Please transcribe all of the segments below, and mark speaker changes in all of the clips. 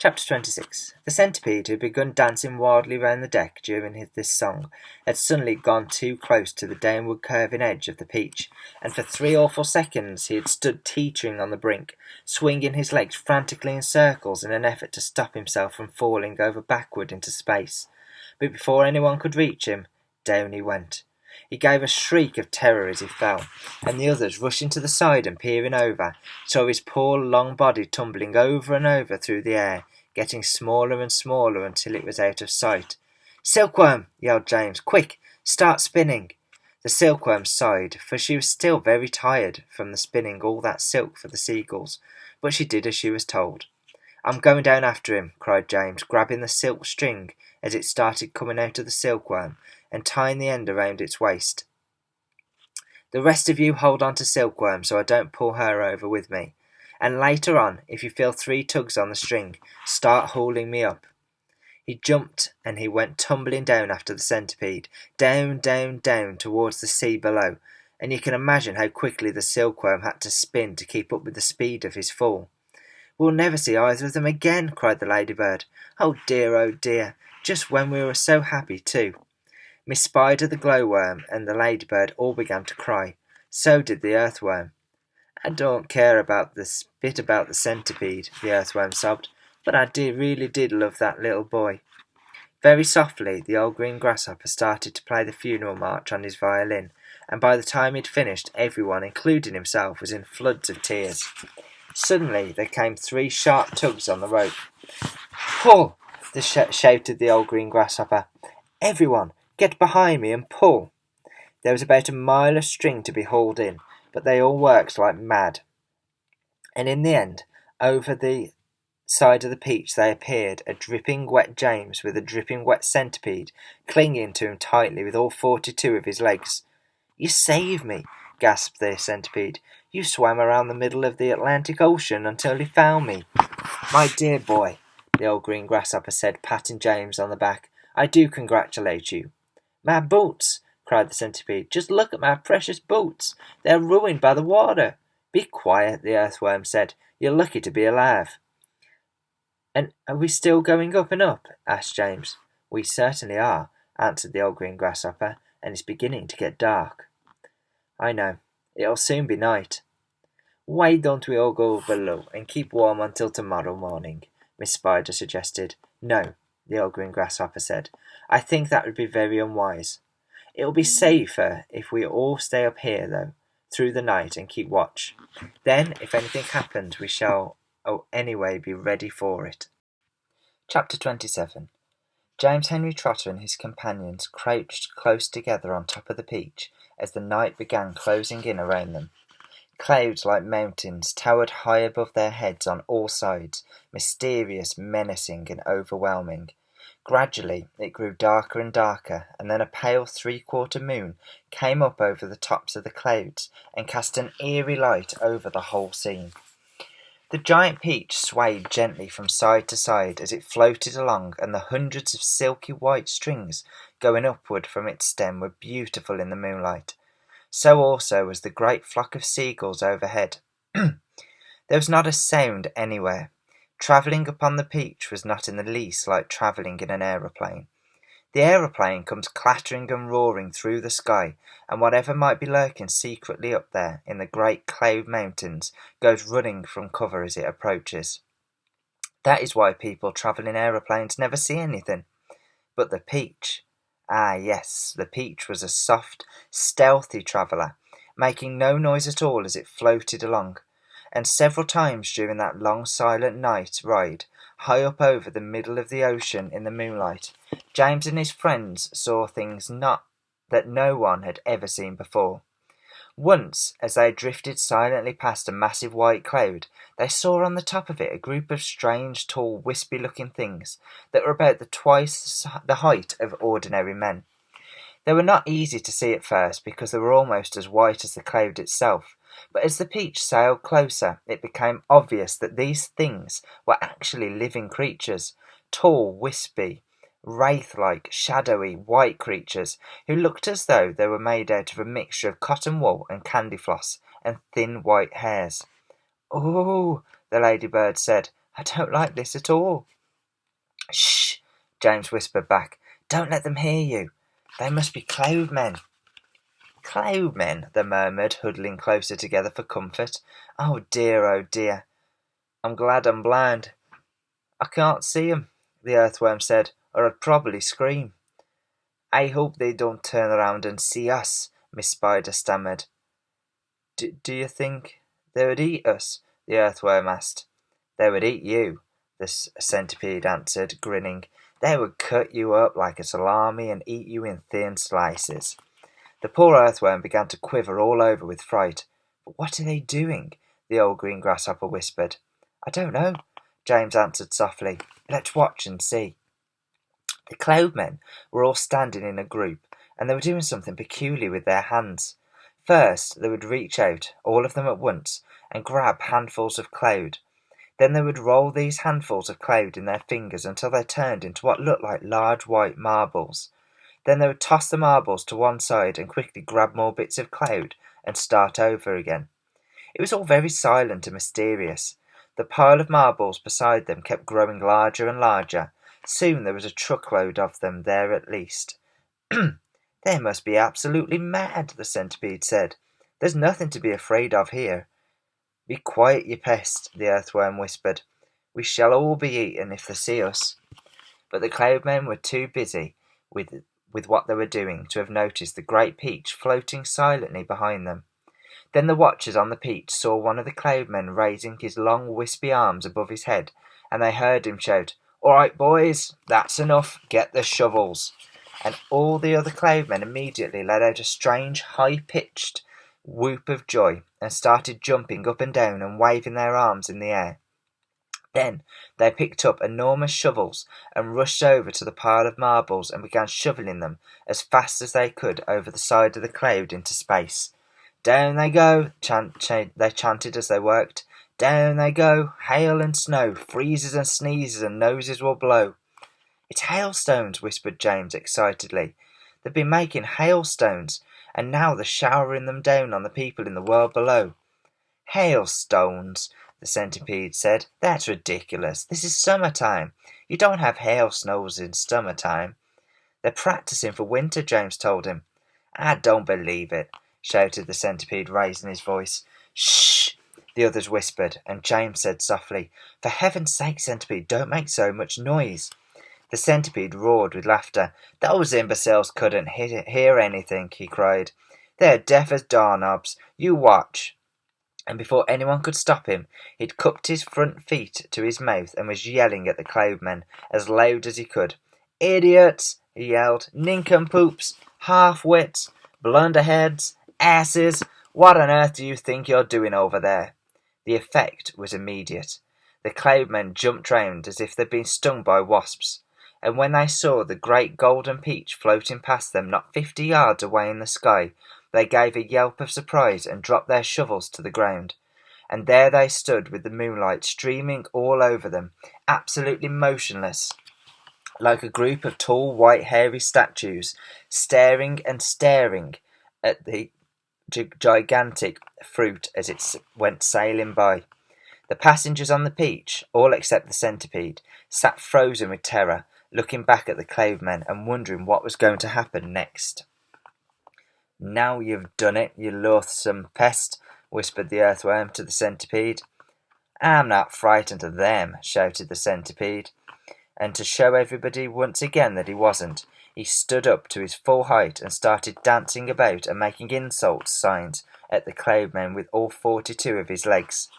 Speaker 1: Chapter 26. The centipede, who had begun dancing wildly round the deck during this song, had suddenly gone too close to the downward curving edge of the peach, and for 3 or 4 seconds he had stood teetering on the brink, swinging his legs frantically in circles in an effort to stop himself from falling over backward into space. But before anyone could reach him, down he went. He gave a shriek of terror as he fell, and the others, rushing to the side and peering over, saw his poor long body tumbling over and over through the air, getting smaller and smaller until it was out of sight. "Silkworm!" yelled James. "Quick! Start spinning!" The silkworm sighed, for she was still very tired from the spinning all that silk for the seagulls, but she did as she was told. "I'm going down after him," cried James, grabbing the silk string as it started coming out of the silkworm, and tying the end around its waist. "The rest of you hold on to Silkworm so I don't pull her over with me. And later on, if you feel 3 tugs on the string, start hauling me up." He jumped and he went tumbling down after the centipede, down, down, down towards the sea below, and you can imagine how quickly the silkworm had to spin to keep up with the speed of his fall. "We'll never see either of them again," cried the ladybird. Oh dear, just when we were so happy too." Miss Spider, the glowworm, and the ladybird all began to cry. So did the earthworm. "I don't care about this bit about the centipede," the earthworm sobbed, "but I really did love that little boy." Very softly, the old green grasshopper started to play the funeral march on his violin, and by the time he'd finished, everyone, including himself, was in floods of tears. Suddenly, there came 3 sharp tugs on the rope. "Pull!" shouted the old green grasshopper. "Everyone, get behind me and pull." There was about a mile of string to be hauled in, but they all worked like mad. And in the end, over the side of the peach there appeared a dripping wet James with a dripping wet centipede clinging to him tightly with all 42 of his legs. "You saved me," gasped the centipede. "You swam around the middle of the Atlantic Ocean until you found me." "My dear boy," the old green grasshopper said, patting James on the back, "I do congratulate you." "My boots!" cried the centipede. "Just look at my precious boots! They're ruined by the water." "Be quiet," the earthworm said. "You're lucky to be alive." "And are we still going up and up?" asked James. "We certainly are," answered the old green grasshopper, "and it's beginning to get dark." "I know. It'll soon be night." "Why don't we all go below and keep warm until tomorrow morning?" Miss Spider suggested. "No," the old green grasshopper said. "I think that would be very unwise. It'll be safer if we all stay up here, though, through the night and keep watch. Then, if anything happens, we shall, anyway, be ready for it." Chapter 27. James Henry Trotter and his companions crouched close together on top of the peach as the night began closing in around them. Clouds like mountains towered high above their heads on all sides, mysterious, menacing, and overwhelming. Gradually it grew darker and darker, and then a pale 3/4 moon came up over the tops of the clouds and cast an eerie light over the whole scene. The giant peach swayed gently from side to side as it floated along, and the hundreds of silky white strings going upward from its stem were beautiful in the moonlight. So also was the great flock of seagulls overhead. There was not a sound anywhere. Travelling upon the peach was not in the least like travelling in an aeroplane. The aeroplane comes clattering and roaring through the sky, and whatever might be lurking secretly up there in the great cloud mountains goes running from cover as it approaches. That is why people travel in aeroplanes never see anything. But the peach, ah yes, the peach was a soft, stealthy traveller, making no noise at all as it floated along, and several times during that long silent night ride, high up over the middle of the ocean in the moonlight, James and his friends saw things that no one had ever seen before. Once, as they drifted silently past a massive white cloud, they saw on the top of it a group of strange, tall, wispy-looking things that were about twice the height of ordinary men. They were not easy to see at first because they were almost as white as the cloud itself, but as the peach sailed closer, it became obvious that these things were actually living creatures, tall, wispy, wraith-like, shadowy, white creatures who looked as though they were made out of a mixture of cotton wool and candy floss and thin white hairs. "Oh," the ladybird said, I don't like this at all." "Shh," James whispered back. "Don't let them hear you. They must be cloud men." "Cloud men," they murmured, huddling closer together for comfort. Oh dear, I'm glad I'm blind." "I can't see 'em," the earthworm said, "or I'd probably scream." "I hope they don't turn around and see us," Miss Spider stammered. Do you think they would eat us?" the earthworm asked. "They would eat you," the centipede answered, grinning. "They would cut you up like a salami and eat you in thin slices." The poor earthworm began to quiver all over with fright. "But what are they doing?" the old green grasshopper whispered. "I don't know," James answered softly. "Let's watch and see." The cloudmen were all standing in a group, and they were doing something peculiar with their hands. First, they would reach out, all of them at once, and grab handfuls of cloud. Then they would roll these handfuls of cloud in their fingers until they turned into what looked like large white marbles. Then they would toss the marbles to one side and quickly grab more bits of cloud and start over again. It was all very silent and mysterious. The pile of marbles beside them kept growing larger and larger. Soon there was a truckload of them there at least. "They must be absolutely mad," the centipede said. "There's nothing to be afraid of here." "Be quiet, you pest," the earthworm whispered. "We shall all be eaten if they see us." But the cloudmen were too busy with what they were doing to have noticed the great peach floating silently behind them. Then the watchers on the peach saw one of the cloudmen raising his long wispy arms above his head, and they heard him shout, "All right, boys, that's enough. Get the shovels." And all the other cloudmen immediately let out a strange, high-pitched whoop of joy and started jumping up and down and waving their arms in the air. Then they picked up enormous shovels and rushed over to the pile of marbles and began shoveling them as fast as they could over the side of the cloud into space. "Down they go," they chanted as they worked. "Down they go, hail and snow, freezes and sneezes and noses will blow." "It's hailstones," whispered James excitedly. "They've been making hailstones, and now they're showering them down on the people in the world below." "Hailstones," the centipede said. "That's ridiculous. This is summertime. You don't have hailstones in summertime." "They're practicing for winter," James told him. "I don't believe it," shouted the centipede, raising his voice. "Shh!" the others whispered, and James said softly, "For heaven's sake, centipede, don't make so much noise." The centipede roared with laughter. "Those imbeciles couldn't hear anything," he cried. "They're deaf as doorknobs. You watch." And before anyone could stop him, he'd cupped his front feet to his mouth and was yelling at the cloudmen as loud as he could. "Idiots!" he yelled. "Nincompoops! Half-wits! Blunderheads! Asses! What on earth do you think you're doing over there?" The effect was immediate. The cloudmen jumped round as if they'd been stung by wasps, and when they saw the great golden peach floating past them not 50 yards away in the sky, they gave a yelp of surprise and dropped their shovels to the ground. And there they stood with the moonlight streaming all over them, absolutely motionless, like a group of tall, white, hairy statues, staring and staring at the gigantic fruit as it went sailing by. The passengers on the peach, all except the centipede, sat frozen with terror, looking back at the cloudmen and wondering what was going to happen next. "Now you've done it, you loathsome pest," whispered the earthworm to the centipede. "I'm not frightened of them," shouted the centipede. And to show everybody once again that he wasn't, he stood up to his full height and started dancing about and making insult signs at the cloudmen with all 42 of his legs.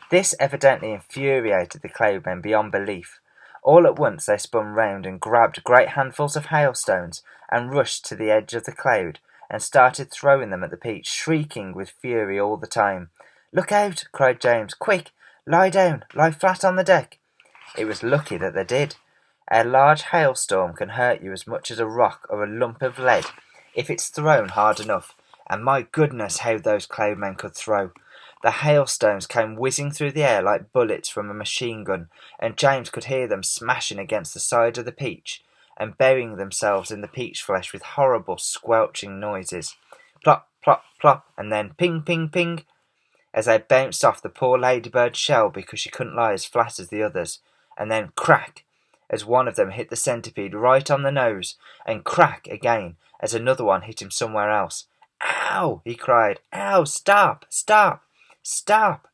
Speaker 1: This evidently infuriated the cloudmen beyond belief. All at once they spun round and grabbed great handfuls of hailstones and rushed to the edge of the cloud and started throwing them at the peach, shrieking with fury all the time. "Look out!" cried James. "Quick! Lie down! Lie flat on the deck!" It was lucky that they did. A large hailstorm can hurt you as much as a rock or a lump of lead if it's thrown hard enough, and my goodness, how those cloudmen could throw! The hailstones came whizzing through the air like bullets from a machine gun, and James could hear them smashing against the side of the peach and burying themselves in the peach flesh with horrible squelching noises. Plop, plop, plop, and then ping, ping, ping. as they bounced off the poor ladybird's shell because she couldn't lie as flat as the others, and then crack, as one of them hit the centipede right on the nose, and crack again as another one hit him somewhere else. "Ow!" he cried. "Ow! Stop! Stop! Stop!"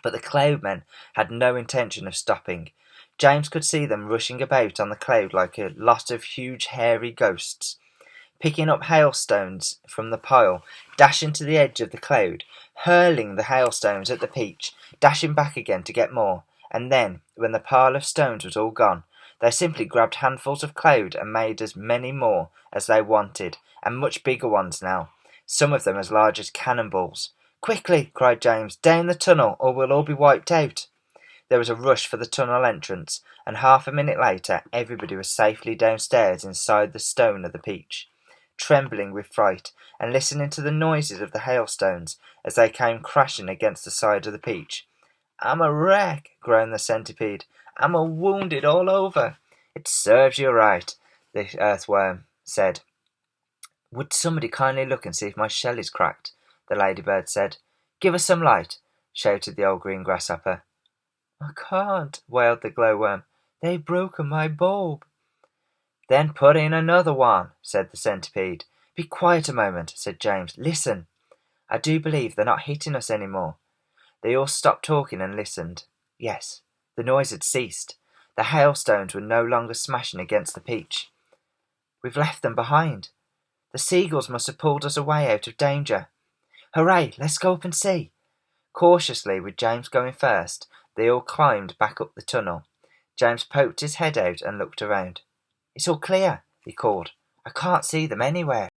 Speaker 1: But the Cloudmen had no intention of stopping. James could see them rushing about on the cloud like a lot of huge hairy ghosts, picking up hailstones from the pile, dashing to the edge of the cloud, hurling the hailstones at the Peach, dashing back again to get more, and then, when the pile of stones was all gone, they simply grabbed handfuls of cloud and made as many more as they wanted, and much bigger ones now, some of them as large as cannonballs. "Quickly," cried James, "down the tunnel, or we'll all be wiped out." There was a rush for the tunnel entrance, and half a minute later everybody was safely downstairs inside the stone of the Peach, trembling with fright, and listening to the noises of the hailstones as they came crashing against the side of the Peach. "I'm a wreck," groaned the centipede. "I'm a wounded all over." "It serves you right," the earthworm said. "Would somebody kindly look and see if my shell is cracked?" the ladybird said. "Give us some light," shouted the old green grasshopper. "I can't," wailed the glowworm. "They've broken my bulb." "Then put in another one," said the centipede. "Be quiet a moment," said James. "Listen. I do believe they're not hitting us any more." They all stopped talking and listened. Yes, the noise had ceased. The hailstones were no longer smashing against the Peach. "We've left them behind. The seagulls must have pulled us away out of danger. Hooray, let's go up and see." Cautiously, with James going first, they all climbed back up the tunnel. James poked his head out and looked around. "It's all clear," he called. "I can't see them anywhere."